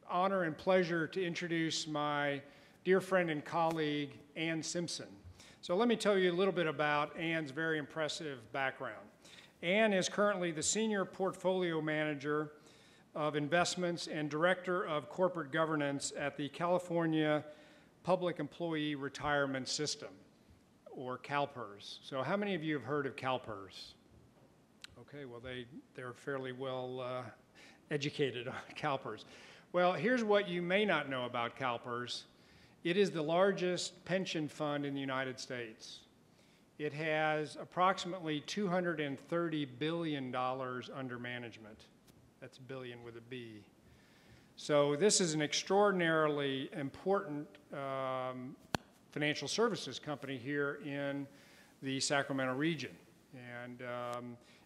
honor and pleasure to introduce my dear friend and colleague, Ann Simpson. So let me tell you a little bit about Ann's very impressive background. Ann is currently the Senior Portfolio Manager of Investments and Director of Corporate Governance at the California Public Employee Retirement System, or CalPERS. So how many of you have heard of CalPERS? Okay, well, they're fairly well educated on CalPERS. Well, here's what you may not know about CalPERS. It is the largest pension fund in the United States. It has approximately $230 billion under management. That's billion with a B. So this is an extraordinarily important financial services company here in the Sacramento region. And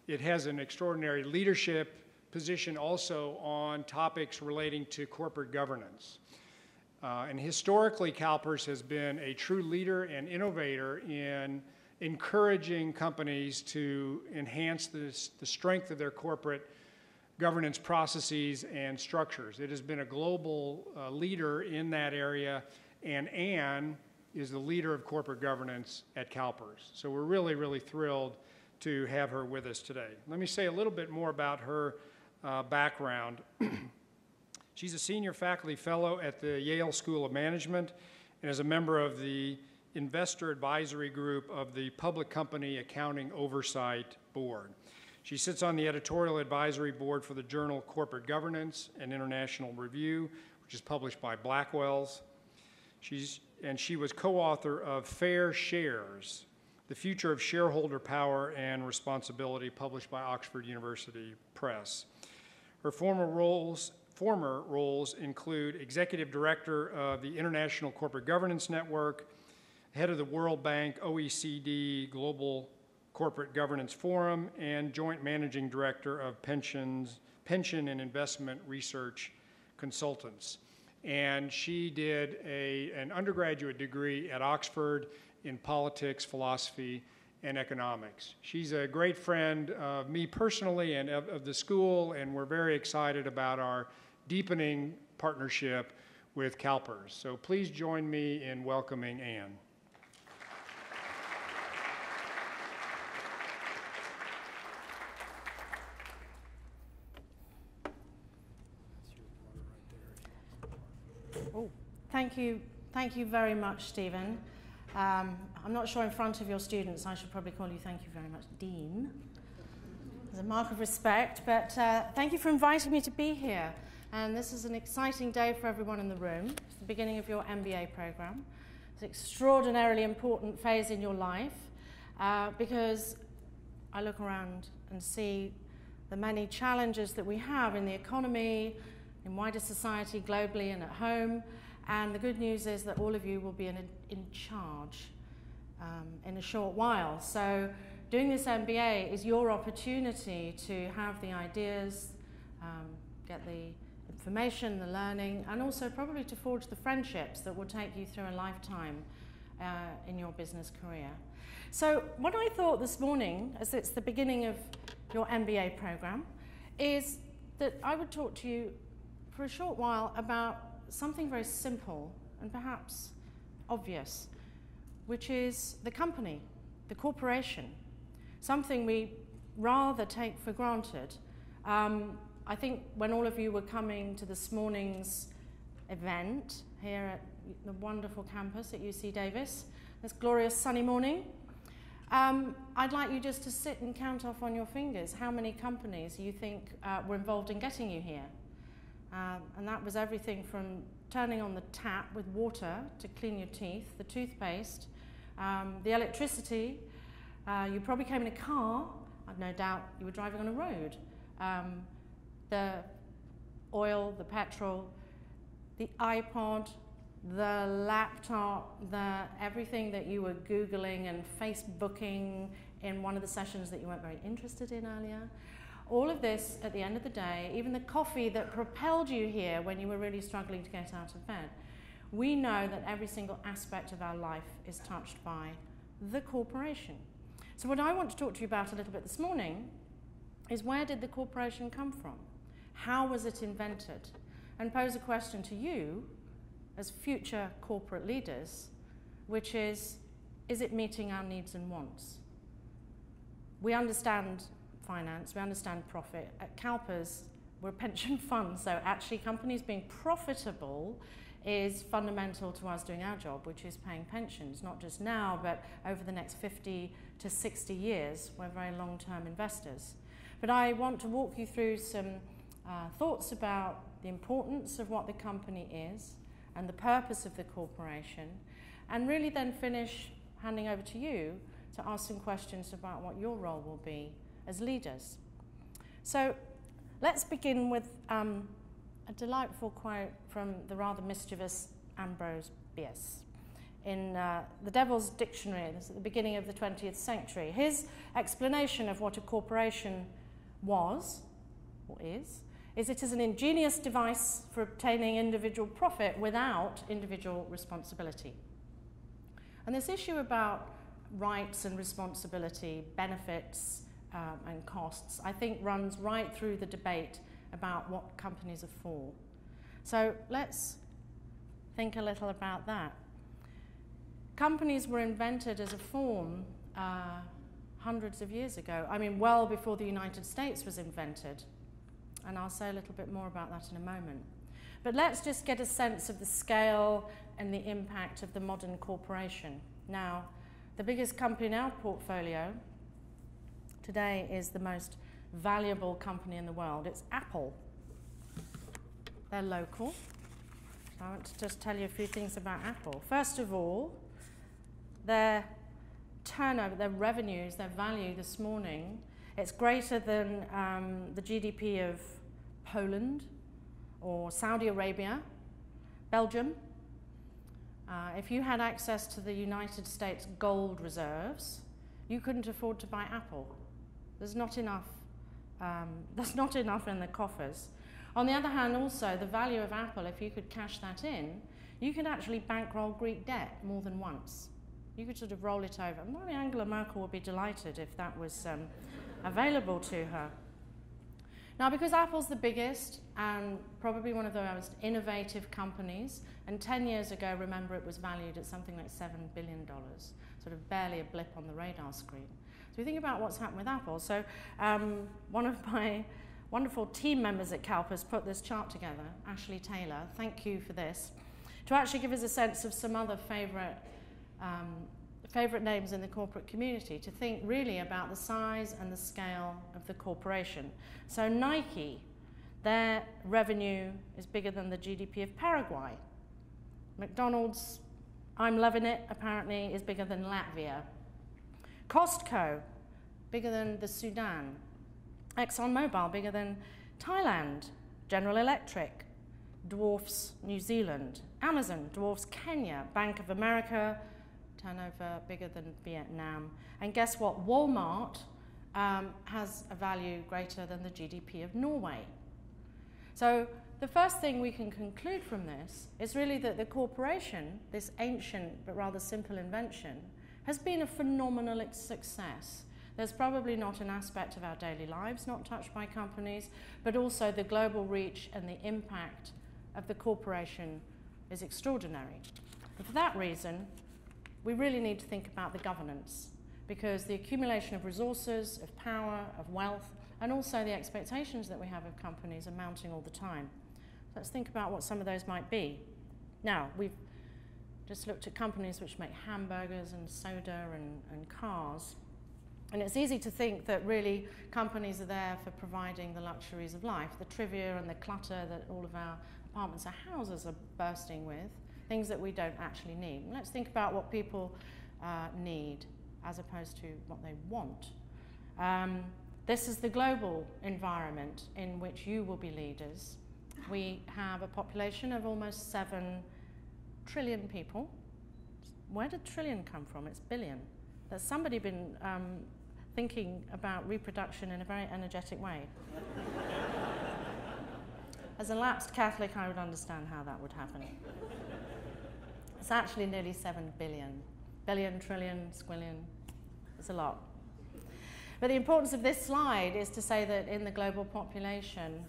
it has an extraordinary leadership position also on topics relating to corporate governance. And historically, CalPERS has been a true leader and innovator in encouraging companies to enhance the strength of their corporate governance processes and structures. It has been a global leader in that area, and Ann is the leader of corporate governance at CalPERS. So we're really, really thrilled to have her with us today. Let me say a little bit more about her background. She's a senior faculty fellow at the Yale School of Management and is a member of the investor advisory group of the Public Company Accounting Oversight Board. She sits on the editorial advisory board for the journal Corporate Governance and International Review, which is published by Blackwell's. She was co-author of Fair Shares, The Future of Shareholder Power and Responsibility, published by Oxford University Press. Her former roles include Executive Director of the International Corporate Governance Network, Head of the World Bank, OECD Global Corporate Governance Forum, and Joint Managing Director of Pension and Investment Research Consultants. And she did an undergraduate degree at Oxford in politics, philosophy, and economics. She's a great friend of me personally and of the school, and we're very excited about our deepening partnership with CalPERS. So please join me in welcoming Ann. Oh, thank you very much, Stephen. I'm not sure in front of your students, I should probably call you thank you very much, Dean, as a mark of respect, but thank you for inviting me to be here. And this is an exciting day for everyone in the room. It's the beginning of your MBA program. It's an extraordinarily important phase in your life because I look around and see the many challenges that we have in the economy, in wider society, globally and at home. And the good news is that all of you will be in charge in a short while. So doing this MBA is your opportunity to have the ideas, get the information, the learning, and also probably to forge the friendships that will take you through a lifetime in your business career. So what I thought this morning, as it's the beginning of your MBA program, is that I would talk to you for a short while about something very simple and perhaps obvious, which is the company, the corporation, something we rather take for granted. I think when all of you were coming to this morning's event here at the wonderful campus at UC Davis, this glorious sunny morning, I'd like you just to sit and count off on your fingers how many companies you think were involved in getting you here. And that was everything from turning on the tap with water to clean your teeth, the toothpaste, the electricity. You probably came in a car. I've no doubt you were driving on a road. The oil, the petrol, the iPod, the laptop, everything that you were Googling and Facebooking in one of the sessions that you weren't very interested in earlier. All of this, at the end of the day, even the coffee that propelled you here when you were really struggling to get out of bed, we know that every single aspect of our life is touched by the corporation. So what I want to talk to you about a little bit this morning is, where did the corporation come from? How was it invented? and pose a question to you as future corporate leaders, which is it meeting our needs and wants? We understand finance, we understand profit. At CalPERS, we're a pension fund, so actually companies being profitable is fundamental to us doing our job, which is paying pensions, not just now, but over the next 50 to 60 years. We're very long-term investors. But I want to walk you through some thoughts about the importance of what the company is and the purpose of the corporation, and really then finish handing over to you to ask some questions about what your role will be as leaders. So let's begin with a delightful quote from the rather mischievous Ambrose Bierce in the Devil's Dictionary. This is at the beginning of the 20th century. His explanation of what a corporation was, or is it is an ingenious device for obtaining individual profit without individual responsibility. And this issue about rights and responsibility, benefits and costs, I think runs right through the debate about what companies are for. So let's think a little about that. Companies were invented as a form hundreds of years ago. I mean, well before the United States was invented. And I'll say a little bit more about that in a moment. But let's just get a sense of the scale and the impact of the modern corporation. Now, the biggest company in our portfolio today is the most valuable company in the world. It's Apple. They're local. So I want to just tell you a few things about Apple. First of all, their turnover, their revenues, their value this morning, it's greater than the GDP of Poland or Saudi Arabia, Belgium. If you had access to the United States gold reserves, you couldn't afford to buy Apple. There's not enough in the coffers. On the other hand, also, the value of Apple, if you could cash that in, you could actually bankroll Greek debt more than once. You could sort of roll it over. And maybe Angela Merkel would be delighted if that was available to her. Now, because Apple's the biggest and probably one of the most innovative companies, and 10 years ago, remember, it was valued at something like $7 billion, sort of barely a blip on the radar screen. So we think about what's happened with Apple. So one of my wonderful team members at CalPERS put this chart together, Ashley Taylor, thank you for this, to actually give us a sense of some other favourite names in the corporate community, to think really about the size and the scale of the corporation. So Nike, their revenue is bigger than the GDP of Paraguay. McDonald's, I'm loving it, apparently, is bigger than Latvia. Costco, bigger than the Sudan. ExxonMobil, bigger than Thailand. General Electric dwarfs New Zealand. Amazon dwarfs Kenya. Bank of America, turnover bigger than Vietnam. And guess what? Walmart has a value greater than the GDP of Norway. So the first thing we can conclude from this is really that the corporation, this ancient but rather simple invention, has been a phenomenal success. There's probably not an aspect of our daily lives not touched by companies, but also the global reach and the impact of the corporation is extraordinary. And for that reason, we really need to think about the governance, because the accumulation of resources, of power, of wealth, and also the expectations that we have of companies are mounting all the time. So let's think about what some of those might be. Now, we've just looked at companies which make hamburgers and soda and cars. And it's easy to think that really companies are there for providing the luxuries of life, the trivia and the clutter that all of our apartments or houses are bursting with, things that we don't actually need. And let's think about what people need as opposed to what they want. This is the global environment in which you will be leaders. We have a population of almost 7 trillion people. Where did trillion come from? It's billion. There's somebody been thinking about reproduction in a very energetic way. As a lapsed Catholic, I would understand how that would happen. It's actually nearly 7 billion. Billion, trillion, squillion. It's a lot. But the importance of this slide is to say that in the global population,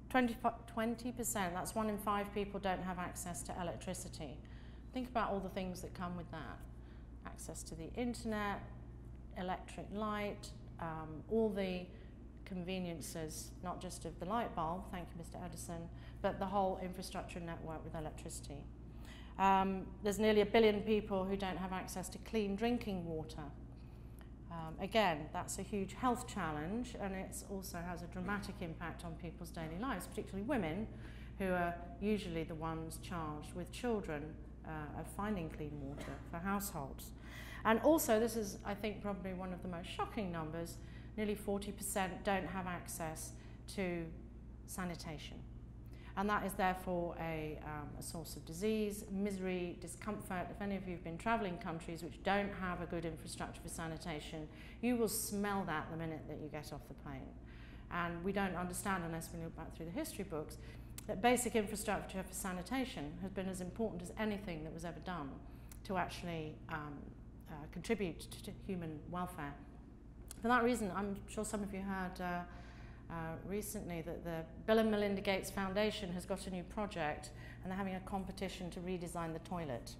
20%, that's 1 in 5 people don't have access to electricity. Think about all the things that come with that. Access to the internet, electric light, all the conveniences, not just of the light bulb, thank you Mr. Edison, but the whole infrastructure network with electricity. There's nearly 1 billion people who don't have access to clean drinking water. Again, that's a huge health challenge, and it also has a dramatic impact on people's daily lives, particularly women, who are usually the ones charged with children of finding clean water for households. And also, this is, I think, probably one of the most shocking numbers, nearly 40% don't have access to sanitation. And that is therefore a source of disease, misery, discomfort. If any of you have been traveling countries which don't have a good infrastructure for sanitation, you will smell that the minute that you get off the plane. And we don't understand, unless we look back through the history books, that basic infrastructure for sanitation has been as important as anything that was ever done to actually contribute to human welfare. For that reason, I'm sure some of you heard recently that the Bill and Melinda Gates Foundation has got a new project, and they're having a competition to redesign the toilet.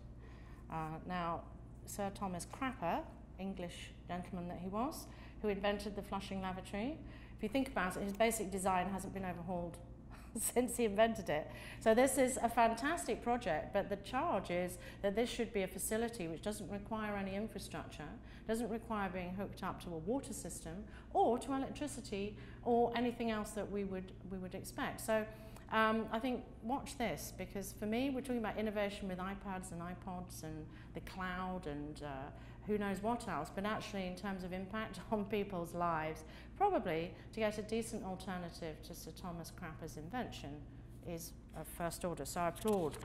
Now, Sir Thomas Crapper, English gentleman that he was, who invented the flushing lavatory, if you think about it, his basic design hasn't been overhauled since he invented it. So this is a fantastic project, but the charge is that this should be a facility which doesn't require any infrastructure, doesn't require being hooked up to a water system or to electricity or anything else that we would expect. So I think watch this, because for me, we're talking about innovation with iPads and iPods and the cloud and who knows what else, but actually in terms of impact on people's lives, probably to get a decent alternative to Sir Thomas Crapper's invention is of first order. So I applaud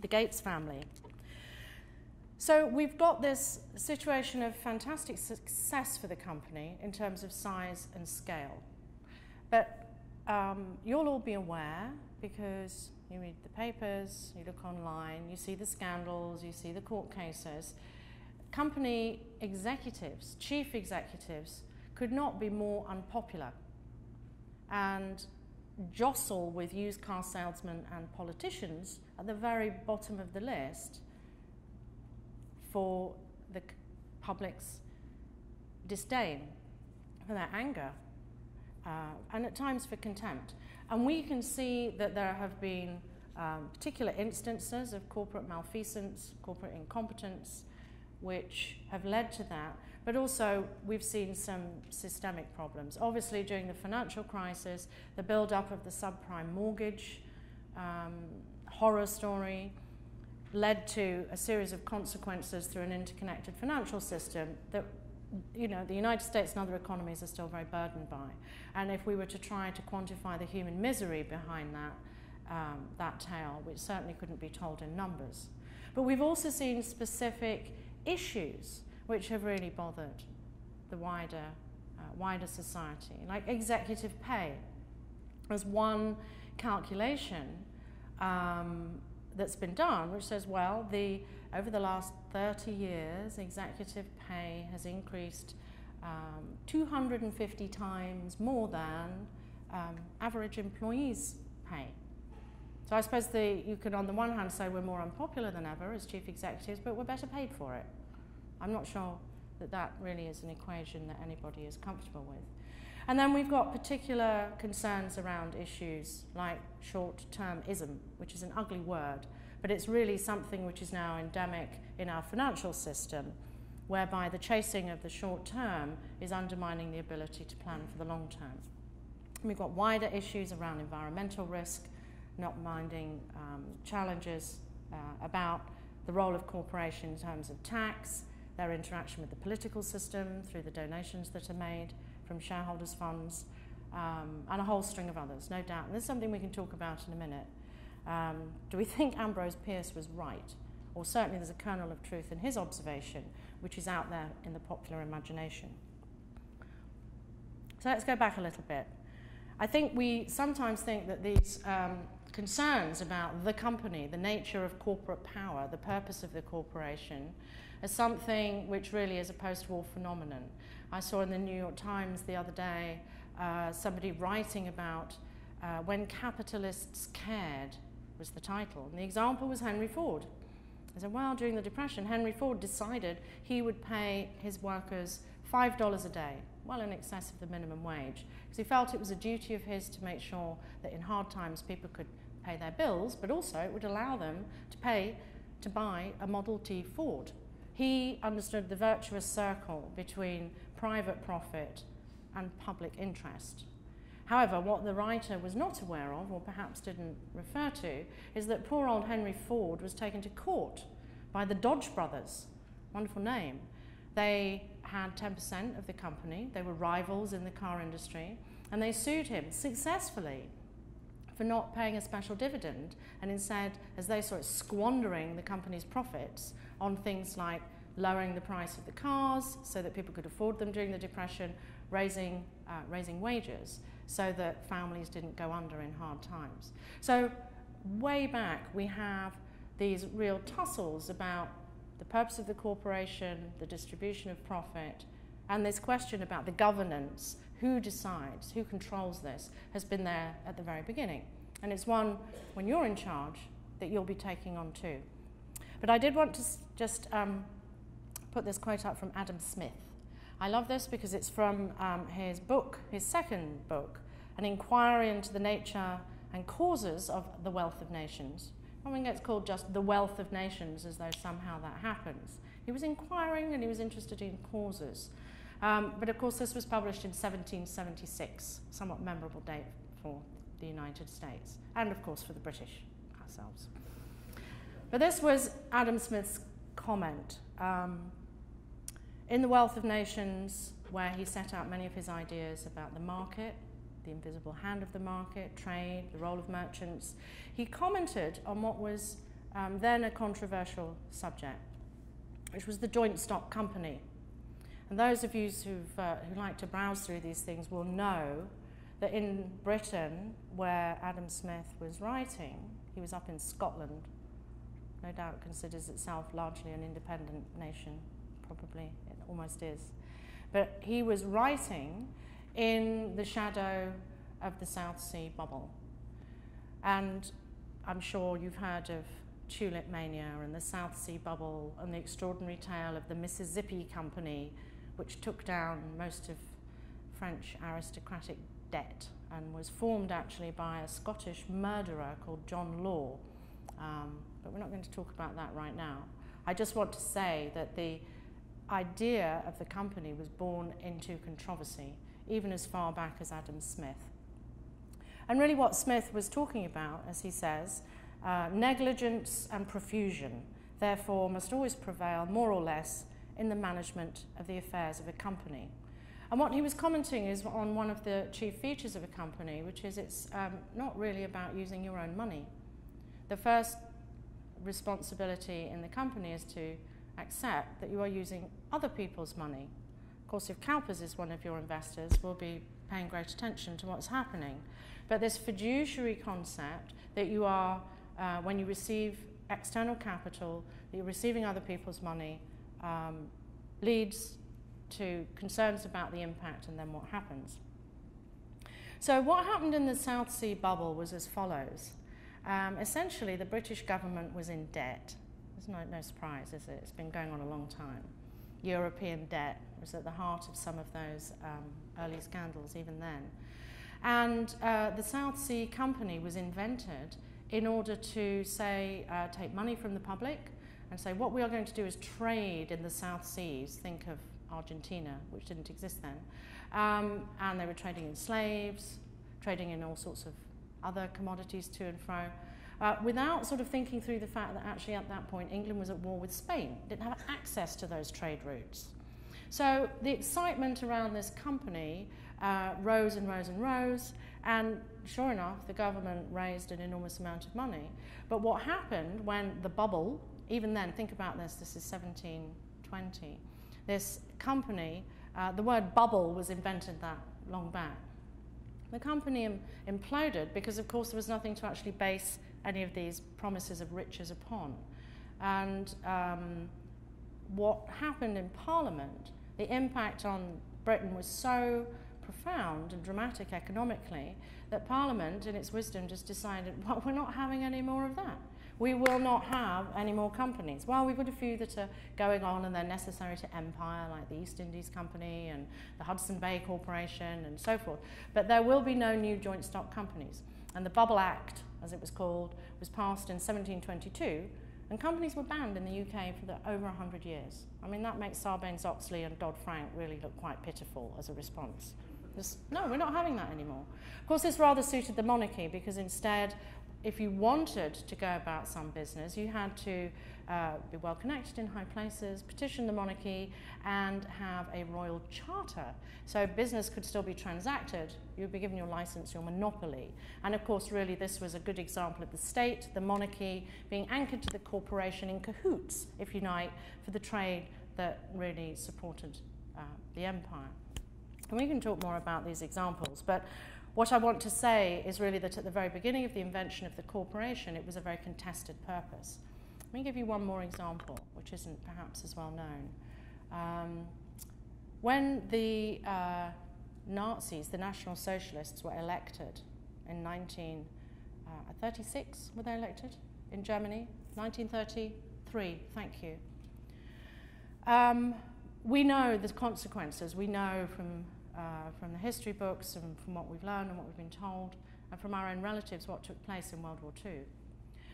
the Gates family. So we've got this situation of fantastic success for the company in terms of size and scale. But you'll all be aware, because you read the papers, you look online, you see the scandals, you see the court cases. Company executives, chief executives, could not be more unpopular and jostle with used car salesmen and politicians at the very bottom of the list for the public's disdain, for their anger, and at times for contempt. And we can see that there have been particular instances of corporate malfeasance, corporate incompetence, which have led to that, but also we've seen some systemic problems. Obviously, during the financial crisis, the build-up of the subprime mortgage horror story led to a series of consequences through an interconnected financial system that, you know, the United States and other economies are still very burdened by. And if we were to try to quantify the human misery behind that tale, which certainly couldn't be told in numbers. But we've also seen specific issues which have really bothered the wider society, like executive pay. There's one calculation that's been done which says, well, over the last 30 years, executive pay has increased 250 times more than average employees' pay. So I suppose you could, on the one hand, say we're more unpopular than ever as chief executives, but we're better paid for it. I'm not sure that really is an equation that anybody is comfortable with. And then we've got particular concerns around issues like short-termism, which is an ugly word, but it's really something which is now endemic in our financial system, whereby the chasing of the short term is undermining the ability to plan for the long term. And we've got wider issues around environmental risk, not minding challenges about the role of corporations in terms of tax, their interaction with the political system through the donations that are made from shareholders' funds, and a whole string of others, no doubt. And this is something we can talk about in a minute. Do we think Ambrose Bierce was right? Or certainly there's a kernel of truth in his observation, which is out there in the popular imagination. So let's go back a little bit. I think we sometimes think that these concerns about the company, the nature of corporate power, the purpose of the corporation, as something which really is a post-war phenomenon. I saw in the New York Times the other day somebody writing about When Capitalists Cared was the title. And the example was Henry Ford. He said, well, during the Depression, Henry Ford decided he would pay his workers $5 a day, well in excess of the minimum wage, because he felt it was a duty of his to make sure that in hard times people could pay their bills, but also it would allow them to buy a Model T Ford. He understood the virtuous circle between private profit and public interest. However, what the writer was not aware of, or perhaps didn't refer to, is that poor old Henry Ford was taken to court by the Dodge brothers. Wonderful name. They had 10% of the company. They were rivals in the car industry, and they sued him successfully for not paying a special dividend, and instead, as they saw it, squandering the company's profits on things like lowering the price of the cars so that people could afford them during the Depression, raising wages so that families didn't go under in hard times. So way back, we have these real tussles about the purpose of the corporation, the distribution of profit, and this question about the governance, who decides, who controls this, has been there at the very beginning. And it's one, when you're in charge, that you'll be taking on too. But I did want to just put this quote up from Adam Smith. I love this because it's from his book, his second book, An Inquiry into the Nature and Causes of the Wealth of Nations. I mean, it's called just The Wealth of Nations, as though somehow that happens. He was inquiring and he was interested in causes. But of course, this was published in 1776, somewhat memorable date for the United States, and of course for the British ourselves. But this was Adam Smith's comment. In The Wealth of Nations, where he set out many of his ideas about the market, the invisible hand of the market, trade, the role of merchants, he commented on what was then a controversial subject, which was the joint stock company. And those of you who like to browse through these things will know that in Britain, where Adam Smith was writing, he was up in Scotland, no doubt considers itself largely an independent nation, probably it almost is. But he was writing in the shadow of the South Sea bubble. And I'm sure you've heard of tulip mania and the South Sea bubble and the extraordinary tale of the Mississippi Company, which took down most of French aristocratic debt and was formed actually by a Scottish murderer called John Law. But we're not going to talk about that right now. I just want to say that the idea of the company was born into controversy, even as far back as Adam Smith. And really what Smith was talking about, as he says, negligence and profusion, therefore must always prevail, more or less, in the management of the affairs of a company. And what he was commenting is on one of the chief features of a company, which is it's not really about using your own money. The first responsibility in the company is to accept that you are using other people's money. Of course, if CalPERS is one of your investors, we'll be paying great attention to what's happening. But this fiduciary concept that you are, when you receive external capital, that you're receiving other people's money, leads to concerns about the impact and then what happens. So what happened in the South Sea bubble was as follows. Essentially, the British government was in debt. There's no surprise, is it? It's been going on a long time. European debt was at the heart of some of those early scandals even then. And the South Sea Company was invented in order to, say, take money from the public and say, what we are going to do is trade in the South Seas. Think of Argentina, which didn't exist then. And they were trading in slaves, trading in all sorts of other commodities to and fro, without sort of thinking through the fact that actually at that point England was at war with Spain, didn't have access to those trade routes. So the excitement around this company rose and rose and rose, and sure enough, the government raised an enormous amount of money. But what happened when the bubble, even then, think about this is 1720, this company, the word bubble was invented that long back. The company imploded because, of course, there was nothing to actually base any of these promises of riches upon. And what happened in Parliament, the impact on Britain was so profound and dramatic economically that Parliament, in its wisdom, just decided, well, we're not having any more of that. We will not have any more companies. Well, we've got a few that are going on and they're necessary to empire, like the East Indies Company and the Hudson Bay Corporation and so forth. But there will be no new joint stock companies. And the Bubble Act, as it was called, was passed in 1722, and companies were banned in the UK for over 100 years. I mean, that makes Sarbanes-Oxley and Dodd-Frank really look quite pitiful as a response. No, we're not having that anymore. Of course, this rather suited the monarchy, because instead, if you wanted to go about some business, you had to be well connected in high places, petition the monarchy, and have a royal charter. So business could still be transacted. You'd be given your license, your monopoly. And of course, really, this was a good example of the state, the monarchy, being anchored to the corporation in cahoots, if you like, for the trade that really supported the empire. And we can talk more about these examples, but what I want to say is really that at the very beginning of the invention of the corporation, it was a very contested purpose. Let me give you one more example, which isn't perhaps as well known. When the Nazis, the National Socialists, were elected in 1936, were they elected in Germany? 1933, thank you. We know the consequences. We know from the history books and from what we've learned and what we've been told, and from our own relatives, what took place in World War II.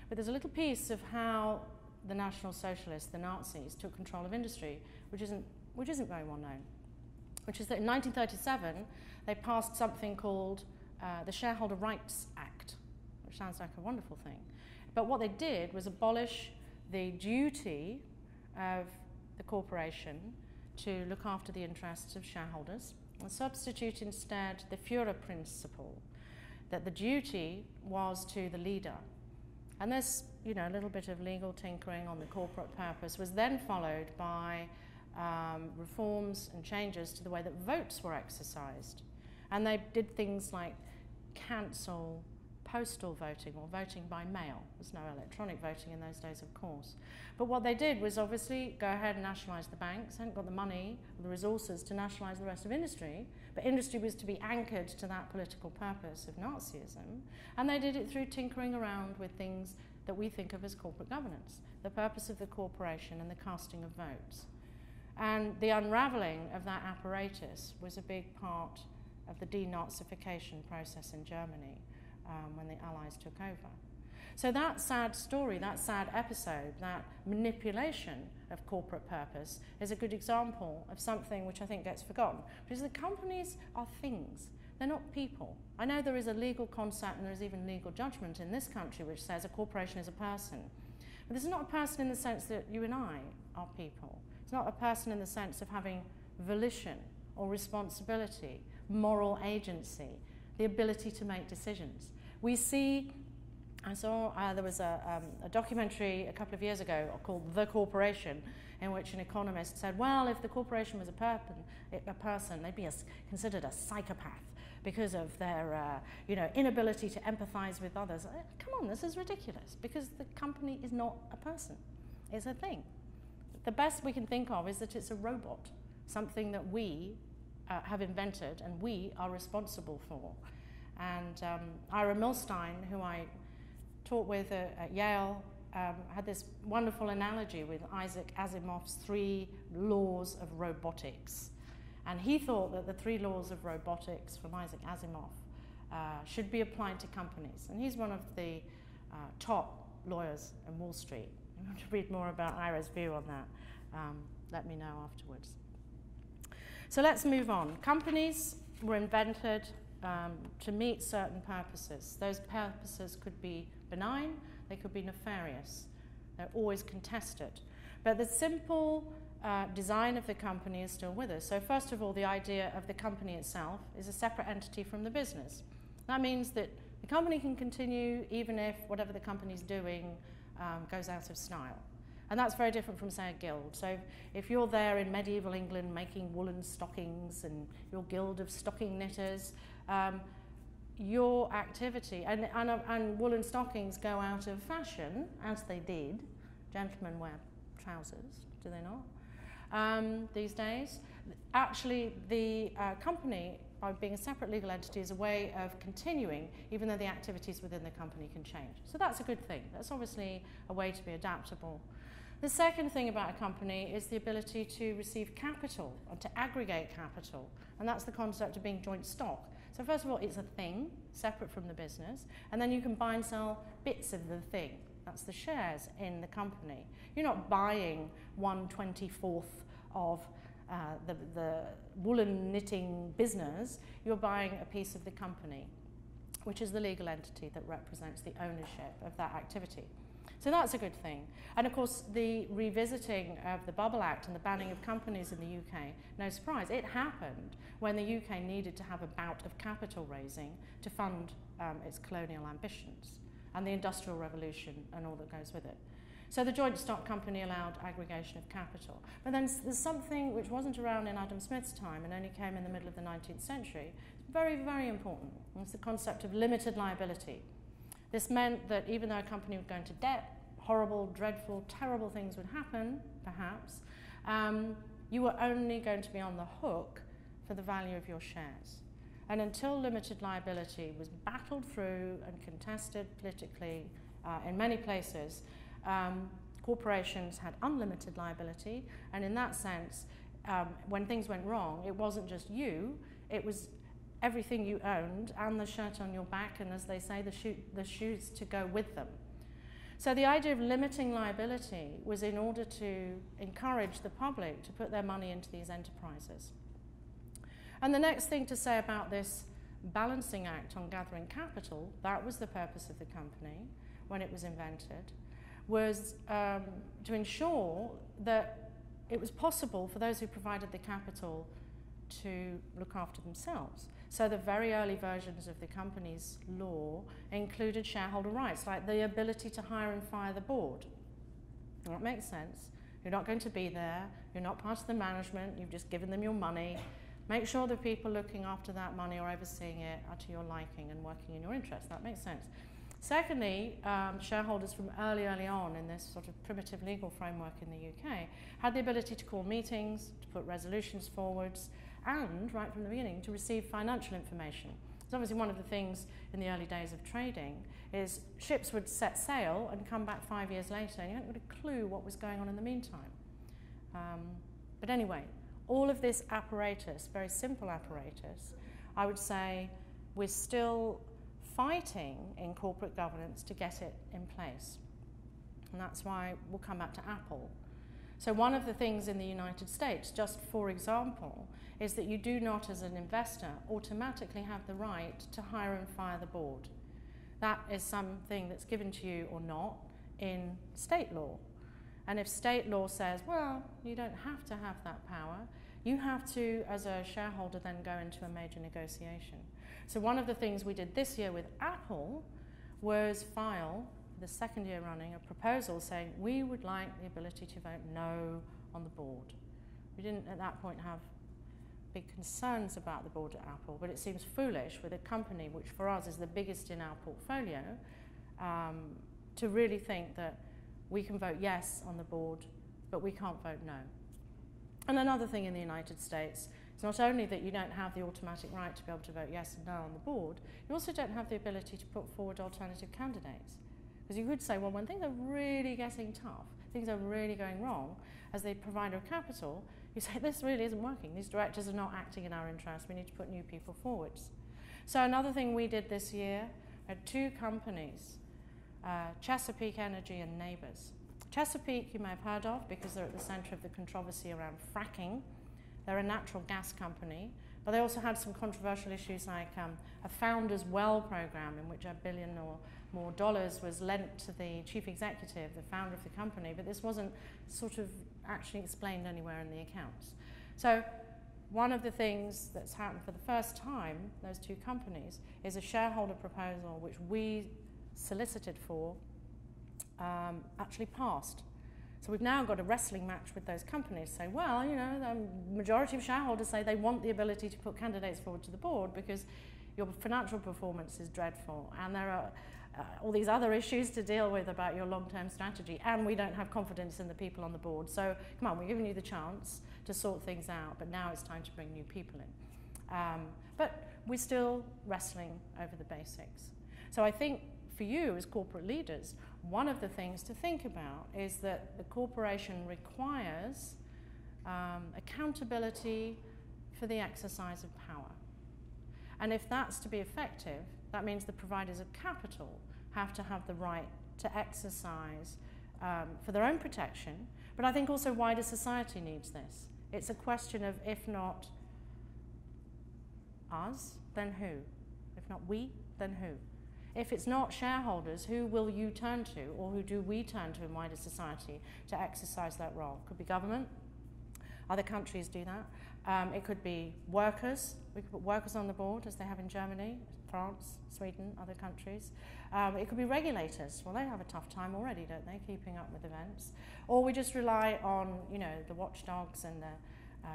But there's a little piece of how the National Socialists, the Nazis, took control of industry, which isn't very well known, which is that in 1937, they passed something called the Shareholder Rights Act, which sounds like a wonderful thing. But what they did was abolish the duty of the corporation to look after the interests of shareholders, and substitute instead the Führer principle, that the duty was to the leader. And this, a little bit of legal tinkering on the corporate purpose was then followed by reforms and changes to the way that votes were exercised. And they did things like cancel postal voting or voting by mail. There's no electronic voting in those days, of course. But what they did was obviously go ahead and nationalise the banks. They hadn't got the money or the resources to nationalise the rest of industry, but industry was to be anchored to that political purpose of Nazism, and they did it through tinkering around with things that we think of as corporate governance, the purpose of the corporation and the casting of votes. And the unravelling of that apparatus was a big part of the denazification process in Germany when the Allies took over. So that sad story, that sad episode, that manipulation of corporate purpose is a good example of something which I think gets forgotten, because the companies are things. They're not people. I know there is a legal concept and there is even legal judgment in this country which says a corporation is a person. But this is not a person in the sense that you and I are people. It's not a person in the sense of having volition or responsibility, moral agency, the ability to make decisions. We see, I saw there was a documentary a couple of years ago called The Corporation, in which an economist said, well, if the corporation was a person, they'd be considered a psychopath because of their inability to empathize with others. Come on, this is ridiculous, because the company is not a person. It's a thing. The best we can think of is that it's a robot, something that we have invented and we are responsible for. And Ira Milstein, who I taught with at Yale, had this wonderful analogy with Isaac Asimov's 3 laws of robotics. And he thought that the 3 laws of robotics from Isaac Asimov should be applied to companies. And he's one of the top lawyers in Wall Street. If you want to read more about Ira's view on that, let me know afterwards. So let's move on. Companies were invented to meet certain purposes. Those purposes could be benign, they could be nefarious. They're always contested. But the simple design of the company is still with us. So first of all, the idea of the company itself is a separate entity from the business. That means that the company can continue even if whatever the company's doing goes out of style. And that's very different from, say, a guild. So if you're there in medieval England making woolen stockings and your guild of stocking knitters, your activity, and woolen stockings go out of fashion, as they did. Gentlemen wear trousers, do they not, these days? Actually, the company by being a separate legal entity, is a way of continuing, even though the activities within the company can change. So that's a good thing. That's obviously a way to be adaptable. The second thing about a company is the ability to receive capital and to aggregate capital, and that's the concept of being joint stock. So first of all, it's a thing, separate from the business, and then you can buy and sell bits of the thing. That's the shares in the company. You're not buying 1/24th of the woolen knitting business. You're buying a piece of the company, which is the legal entity that represents the ownership of that activity. So that's a good thing. And of course, the revisiting of the Bubble Act and the banning of companies in the UK, no surprise, it happened when the UK needed to have a bout of capital raising to fund its colonial ambitions and the Industrial Revolution and all that goes with it. So the joint stock company allowed aggregation of capital. But then there's something which wasn't around in Adam Smith's time and only came in the middle of the 19th century. It's very, very important. It's the concept of limited liability. This meant that even though a company would go into debt, horrible, dreadful, terrible things would happen, perhaps, you were only going to be on the hook for the value of your shares. And until limited liability was battled through and contested politically in many places, corporations had unlimited liability, and in that sense, when things went wrong, it wasn't just you, it was everything you owned and the shirt on your back, and as they say, the shoes to go with them. So the idea of limiting liability was in order to encourage the public to put their money into these enterprises. And the next thing to say about this balancing act on gathering capital, that was the purpose of the company when it was invented, was to ensure that it was possible for those who provided the capital to look after themselves. So the very early versions of the company's law included shareholder rights, like the ability to hire and fire the board. And that makes sense. You're not going to be there, you're not part of the management, you've just given them your money. Make sure the people looking after that money or overseeing it are to your liking and working in your interest. That makes sense. Secondly, shareholders from early on in this sort of primitive legal framework in the UK had the ability to call meetings, to put resolutions forwards, and, right from the beginning, to receive financial information. So obviously one of the things in the early days of trading is ships would set sail and come back 5 years later, and you hadn't got a clue what was going on in the meantime. But anyway, all of this apparatus, very simple apparatus, I would say we're still fighting in corporate governance to get it in place. And that's why we'll come back to Apple. So one of the things in the United States, just for example, is that you do not, as an investor, automatically have the right to hire and fire the board. That is something that's given to you or not in state law. And if state law says, well, you don't have to have that power, you have to, as a shareholder, then go into a major negotiation. So one of the things we did this year with Apple was file, the second year running, a proposal saying we would like the ability to vote no on the board. We didn't at that point have big concerns about the board at Apple, but it seems foolish with a company which for us is the biggest in our portfolio to really think that we can vote yes on the board, but we can't vote no. And another thing in the United States, it's not only that you don't have the automatic right to be able to vote yes and no on the board, you also don't have the ability to put forward alternative candidates. Because you could say, well, when things are really getting tough, things are really going wrong, as the provider of capital, you say, this really isn't working. These directors are not acting in our interest. We need to put new people forwards. So another thing we did this year, we had two companies, Chesapeake Energy and Neighbours. Chesapeake you may have heard of because they're at the centre of the controversy around fracking. They're a natural gas company, but they also had some controversial issues like a founder's well program in which $1 billion or more was lent to the chief executive, the founder of the company, but this wasn't sort of actually explained anywhere in the accounts. So one of the things that's happened for the first time, those two companies, is a shareholder proposal which we solicited for actually passed. So we've now got a wrestling match with those companies, say, well, you know, the majority of shareholders say they want the ability to put candidates forward to the board because your financial performance is dreadful, and there are all these other issues to deal with about your long-term strategy, and we don't have confidence in the people on the board. So come on, we're giving you the chance to sort things out, but now it's time to bring new people in. But we're still wrestling over the basics. So I think for you as corporate leaders, one of the things to think about is that the corporation requires accountability for the exercise of power. And if that's to be effective, that means the providers of capital have to have the right to exercise for their own protection, but I think also wider society needs this. It's a question of, if not us, then who? If not we, then who? If it's not shareholders, who will you turn to, or who do we turn to in wider society to exercise that role? Could be government. Other countries do that. It could be workers. We could put workers on the board, as they have in Germany, France, Sweden, other countries. It could be regulators. Well, they have a tough time already, don't they, keeping up with events? Or we just rely on, you know, the watchdogs and the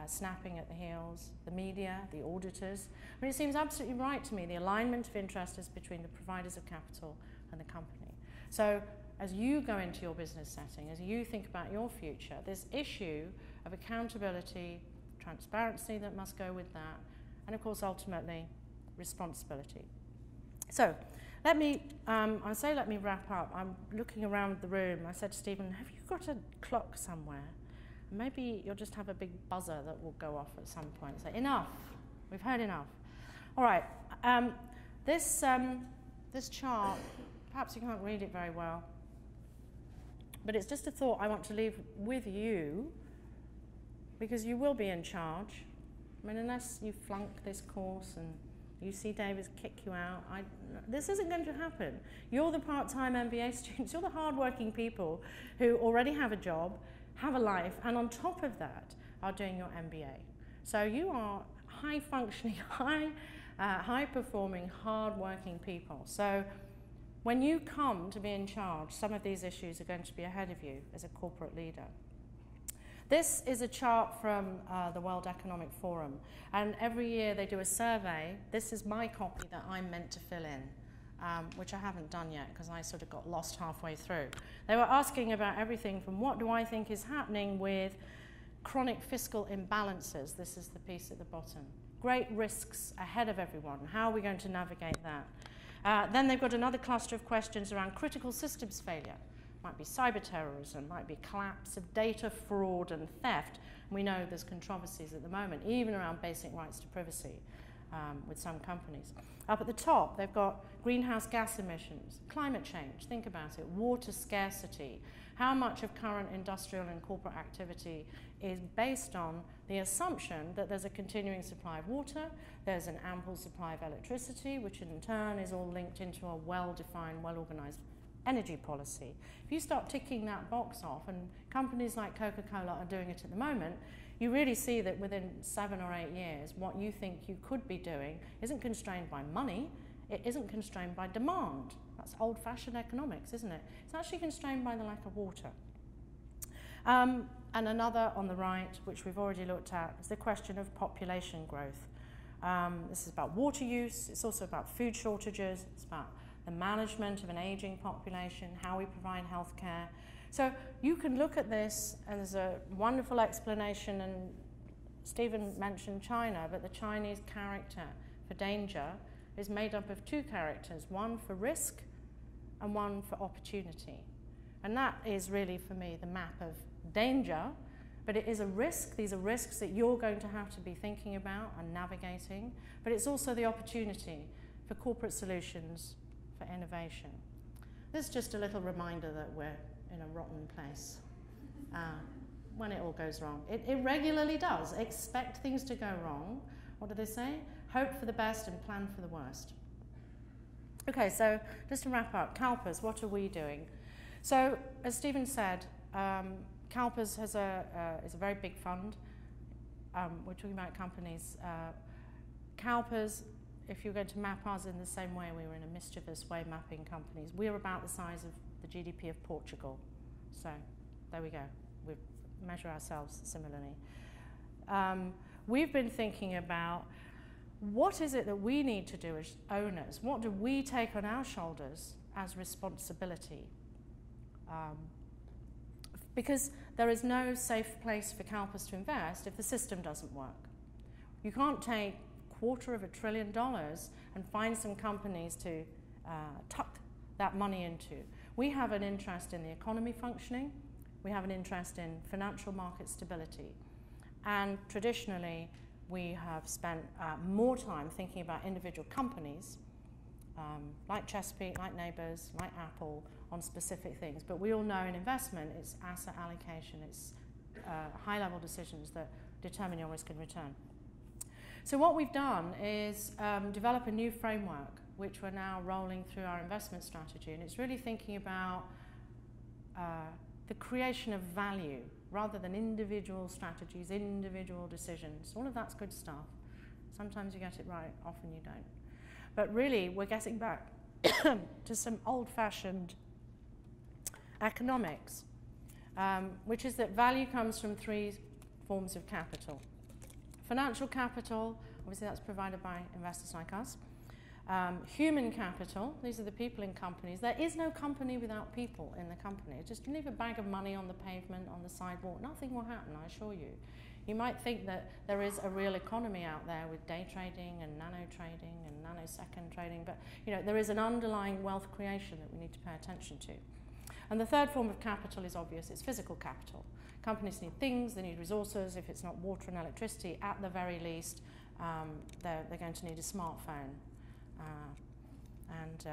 snapping at the heels, the media, the auditors. I mean, it seems absolutely right to me, the alignment of interest is between the providers of capital and the company. So as you go into your business setting, as you think about your future, this issue of accountability, transparency that must go with that, and of course, ultimately, responsibility. So let me wrap up. I'm looking around the room. I said to Stephen, have you got a clock somewhere? Maybe you'll just have a big buzzer that will go off at some point. So enough. We've heard enough. All right. This chart, perhaps you can't read it very well, but it's just a thought I want to leave with you, because you will be in charge. I mean, unless you flunk this course and UC Davis kick you out, this isn't going to happen. You're the part-time MBA students. You're the hard-working people who already have a job, have a life, and on top of that are doing your MBA. So you are high-functioning, high-performing, hard-working people. So when you come to be in charge, some of these issues are going to be ahead of you as a corporate leader. This is a chart from the World Economic Forum, and every year they do a survey. This is my copy that I'm meant to fill in, which I haven't done yet because I sort of got lost halfway through. They were asking about everything from what do I think is happening with chronic fiscal imbalances. This is the piece at the bottom. Great risks ahead of everyone. How are we going to navigate that? Then they've got another cluster of questions around critical systems failure. Might be cyber terrorism, might be collapse of data fraud and theft. We know there's controversies at the moment, even around basic rights to privacy with some companies. Up at the top, they've got greenhouse gas emissions, climate change, think about it, water scarcity, how much of current industrial and corporate activity is based on the assumption that there's a continuing supply of water, there's an ample supply of electricity, which in turn is all linked into a well-defined, well-organized energy policy. If you start ticking that box off, and companies like Coca-Cola are doing it at the moment, you really see that within 7 or 8 years, what you think you could be doing isn't constrained by money, it isn't constrained by demand. That's old-fashioned economics, isn't it? It's actually constrained by the lack of water. And another on the right, which we've already looked at, is the question of population growth. This is about water use, it's also about food shortages, it's about the management of an aging population, how we provide healthcare. So you can look at this, and there's a wonderful explanation, and Stephen mentioned China, but the Chinese character for danger is made up of 2 characters, one for risk and one for opportunity. And that is really, for me, the map of danger, but it is a risk. These are risks that you're going to have to be thinking about and navigating, but it's also the opportunity for corporate solutions, for innovation. This is just a little reminder that we're in a rotten place when it all goes wrong. It regularly does. Expect things to go wrong. What do they say? Hope for the best and plan for the worst. Okay, so just to wrap up, CalPERS, what are we doing? So, as Stephen said, CalPERS is a very big fund. We're talking about companies. CalPERS, if you're going to map us in the same way we were in a mischievous way mapping companies, we're about the size of the GDP of Portugal. So there we go. We measure ourselves similarly. We've been thinking about what is it that we need to do as owners? What do we take on our shoulders as responsibility? Because there is no safe place for CalPERS to invest if the system doesn't work. You can't take $250 billion and find some companies to tuck that money into. We have an interest in the economy functioning. We have an interest in financial market stability. And traditionally, we have spent more time thinking about individual companies, like Chesapeake, like Neighbours, like Apple, on specific things. But we all know in investment, it's asset allocation, it's high-level decisions that determine your risk and return. So what we've done is develop a new framework, which we're now rolling through our investment strategy. And it's really thinking about the creation of value rather than individual strategies, individual decisions. All of that's good stuff. Sometimes you get it right, often you don't. But really, we're getting back to some old-fashioned economics, which is that value comes from three forms of capital. Financial capital, obviously that's provided by investors like us. Human capital, these are the people in companies. There is no company without people in the company. Just leave a bag of money on the pavement, on the sidewalk, nothing will happen, I assure you. You might think that there is a real economy out there with day trading and nano trading and nanosecond trading, but there is an underlying wealth creation that we need to pay attention to. And the third form of capital is obvious, it's physical capital. Companies need things, they need resources. If it's not water and electricity, at the very least, they're going to need a smartphone.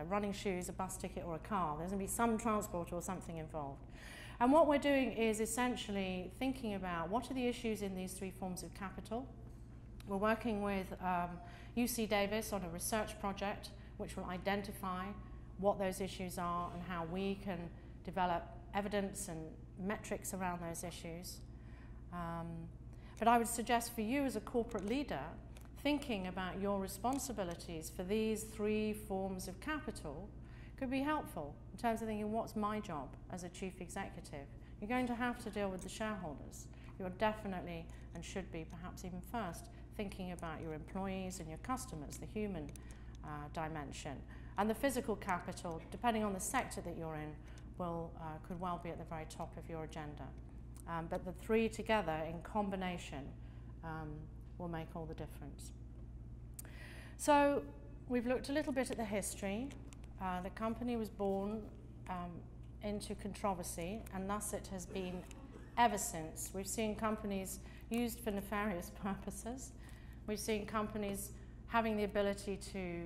Running shoes, a bus ticket or a car. There's going to be some transport or something involved. And what we're doing is essentially thinking about what are the issues in these three forms of capital. We're working with UC Davis on a research project which will identify what those issues are and how we can develop evidence and metrics around those issues. But I would suggest for you as a corporate leader, thinking about your responsibilities for these three forms of capital could be helpful in terms of thinking, what's my job as a chief executive? You're going to have to deal with the shareholders. You're definitely, and should be perhaps even first, thinking about your employees and your customers, the human dimension. And the physical capital, depending on the sector that you're in, could well be at the very top of your agenda. But the three together in combination will make all the difference. So we've looked a little bit at the history. The company was born into controversy, and thus it has been ever since. We've seen companies used for nefarious purposes. We've seen companies having the ability to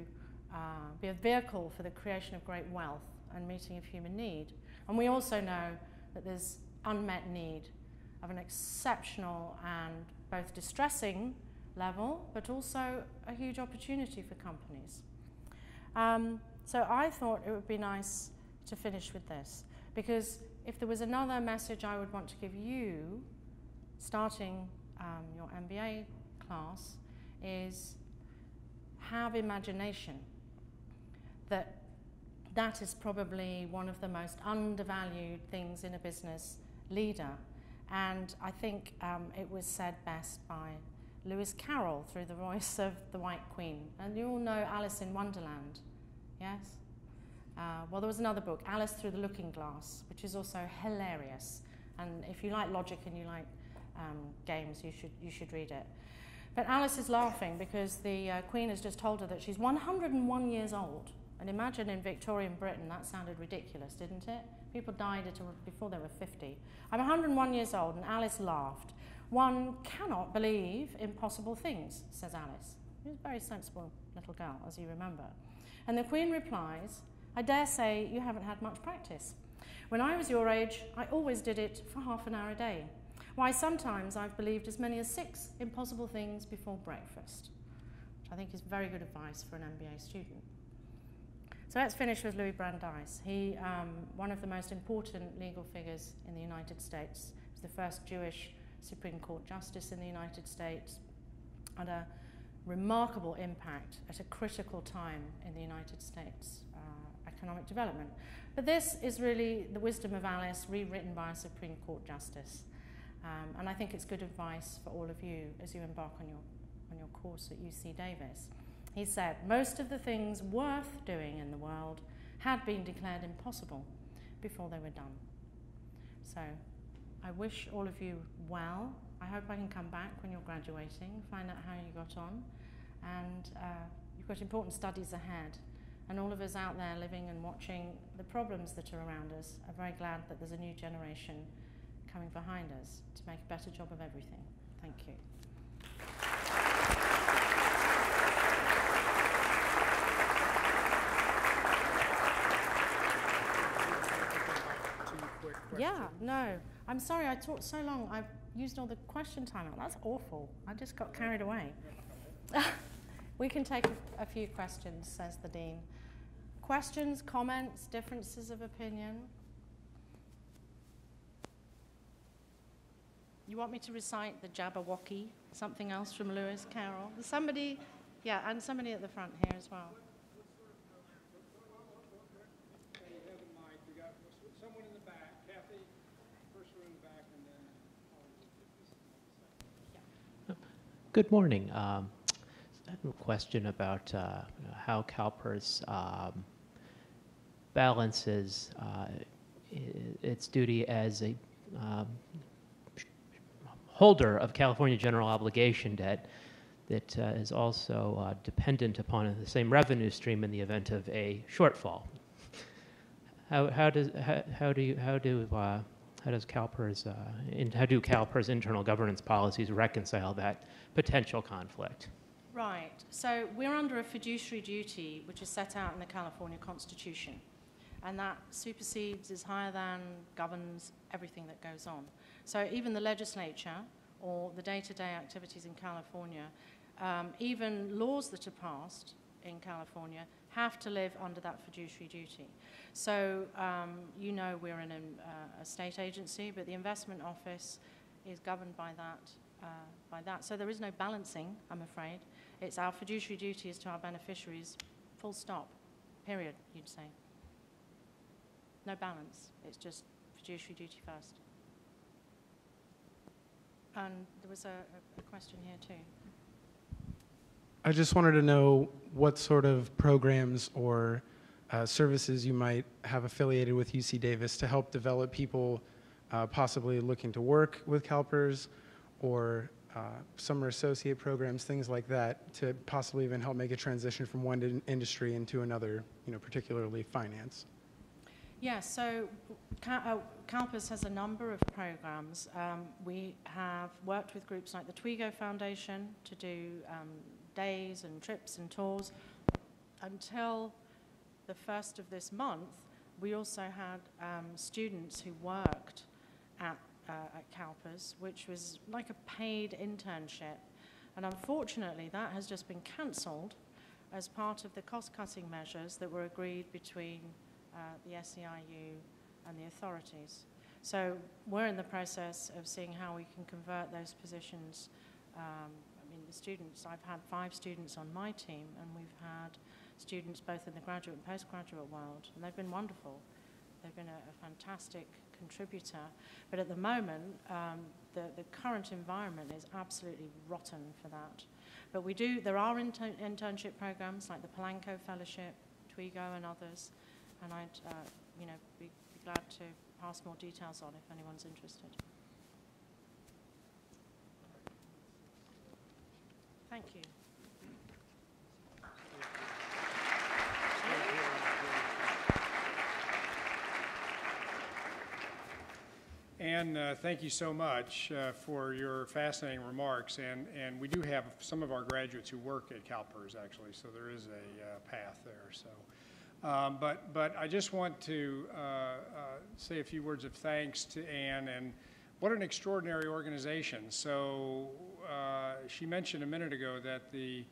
be a vehicle for the creation of great wealth and meeting of human need. And we also know that there's unmet need of an exceptional and both distressing level, but also a huge opportunity for companies. So I thought it would be nice to finish with this, because if there was another message I would want to give you, starting your MBA class, is have imagination. That is probably one of the most undervalued things in a business leader. And I think it was said best by Lewis Carroll through the voice of the White Queen. And you all know Alice in Wonderland, yes? Well, there was another book, Alice Through the Looking Glass, which is also hilarious. And if you like logic and you like games, you should read it. But Alice is laughing because the Queen has just told her that she's 101 years old. And imagine in Victorian Britain, that sounded ridiculous, didn't it? People died before they were 50. I'm 101 years old, and Alice laughed. One cannot believe impossible things, says Alice. She's a very sensible little girl, as you remember. And the Queen replies, I dare say you haven't had much practice. When I was your age, I always did it for half an hour a day. Why, sometimes I've believed as many as 6 impossible things before breakfast, which I think is very good advice for an MBA student. So let's finish with Louis Brandeis. He, one of the most important legal figures in the United States. He was the first Jewish Supreme Court Justice in the United States, had a remarkable impact at a critical time in the United States economic development. But this is really the wisdom of Alice rewritten by a Supreme Court Justice. And I think it's good advice for all of you as you embark on your course at UC Davis. He said, most of the things worth doing in the world had been declared impossible before they were done. So I wish all of you well. I hope I can come back when you're graduating, find out how you got on. and you've got important studies ahead. And all of us out there living and watching the problems that are around us are very glad that there's a new generation coming behind us to make a better job of everything. Thank you. Yeah, no. I'm sorry, I talked so long. I've used all the question time out. That's awful. I just got carried away. We can take a few questions, says the Dean. Questions, comments, differences of opinion? You want me to recite the Jabberwocky, something else from Lewis Carroll? Somebody, yeah, and somebody at the front here as well. Someone in the back, Kathy, first one in the back, and then Good morning. I have a question about how CalPERS balances its duty as a holder of California general obligation debt that is also dependent upon the same revenue stream in the event of a shortfall. How do CalPERS internal governance policies reconcile that potential conflict? Right. So we're under a fiduciary duty which is set out in the California Constitution, and that supersedes, is higher than, governs everything that goes on. So even the legislature or the day-to-day activities in California, even laws that are passed in California have to live under that fiduciary duty. So you know we're in a state agency, but the investment office is governed by that. So there is no balancing, I'm afraid. It's our fiduciary duty is to our beneficiaries, full stop, period, you'd say. No balance. It's just fiduciary duty first. And there was a question here too. I just wanted to know what sort of programs or services you might have affiliated with UC Davis to help develop people possibly looking to work with CalPERS, or summer associate programs, things like that, to possibly even help make a transition from one industry into another, particularly finance. Yeah, so CalPERS has a number of programs. We have worked with groups like the Twigo Foundation to do days and trips and tours. Until the first of this month, we also had students who worked at CalPERS, which was like a paid internship. And unfortunately, that has just been cancelled as part of the cost-cutting measures that were agreed between the SEIU and the authorities. So we're in the process of seeing how we can convert those positions. The students, I've had 5 students on my team, and we've had students both in the graduate and postgraduate world, and they've been wonderful. They've been a fantastic contributor. But at the moment, the current environment is absolutely rotten for that. But there are internship programs like the Polanco Fellowship, Twigo and others, and I'd be glad to pass more details on if anyone's interested. Thank you. Anne, thank you so much for your fascinating remarks. And we do have some of our graduates who work at CalPERS, actually, so there is a path there. So, but I just want to say a few words of thanks to Anne, and what an extraordinary organization. So she mentioned a minute ago that the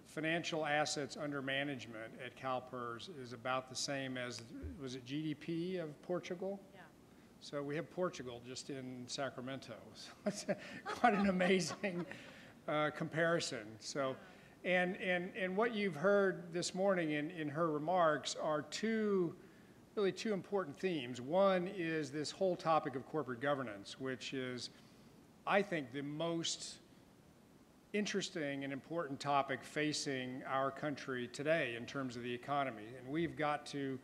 financial assets under management at CalPERS is about the same as, was it GDP of Portugal? Yeah. So we have Portugal just in Sacramento. So it's quite an amazing comparison. So, and what you've heard this morning in her remarks are really two important themes. One is this whole topic of corporate governance, which is, I think, the most interesting and important topic facing our country today in terms of the economy. And we've got to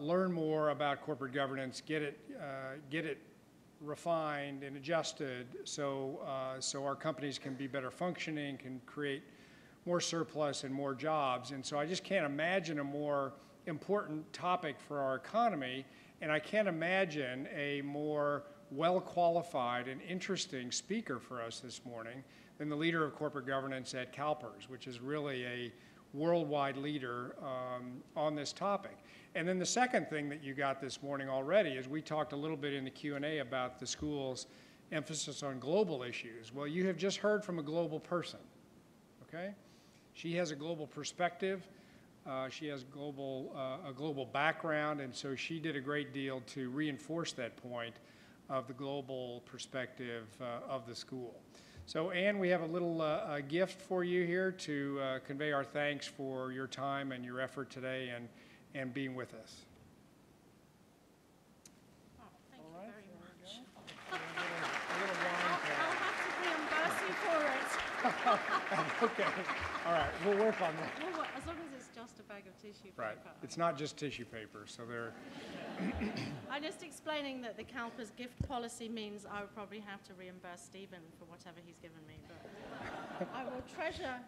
learn more about corporate governance, get it refined and adjusted so, so our companies can be better functioning, can create more surplus and more jobs. And so I just can't imagine a more important topic for our economy, and I can't imagine a more well-qualified and interesting speaker for us this morning than the leader of corporate governance at CalPERS, which is really a worldwide leader on this topic. And then the second thing that you got this morning already is we talked a little bit in the Q&A about the school's emphasis on global issues. Well, you have just heard from a global person, okay? She has a global perspective. She has a global background, and so she did a great deal to reinforce that point of the global perspective of the school. So, Anne, we have a little gift for you here to convey our thanks for your time and your effort today and being with us. Oh, thank you very much. I'll have to reimburse you for it. Okay. All right. We'll work on that. Well, as long as it's just a bag of tissue paper. Right. It's not just tissue paper, so they're... I'm just explaining that the CalPERS gift policy means I would probably have to reimburse Stephen for whatever he's given me. But I will treasure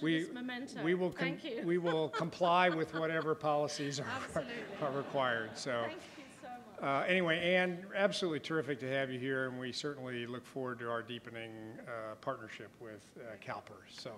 this memento. Thank you. We will comply with whatever policies are required. So. Thank you so much. Anyway, Anne, absolutely terrific to have you here, and we certainly look forward to our deepening partnership with CalPERS. So.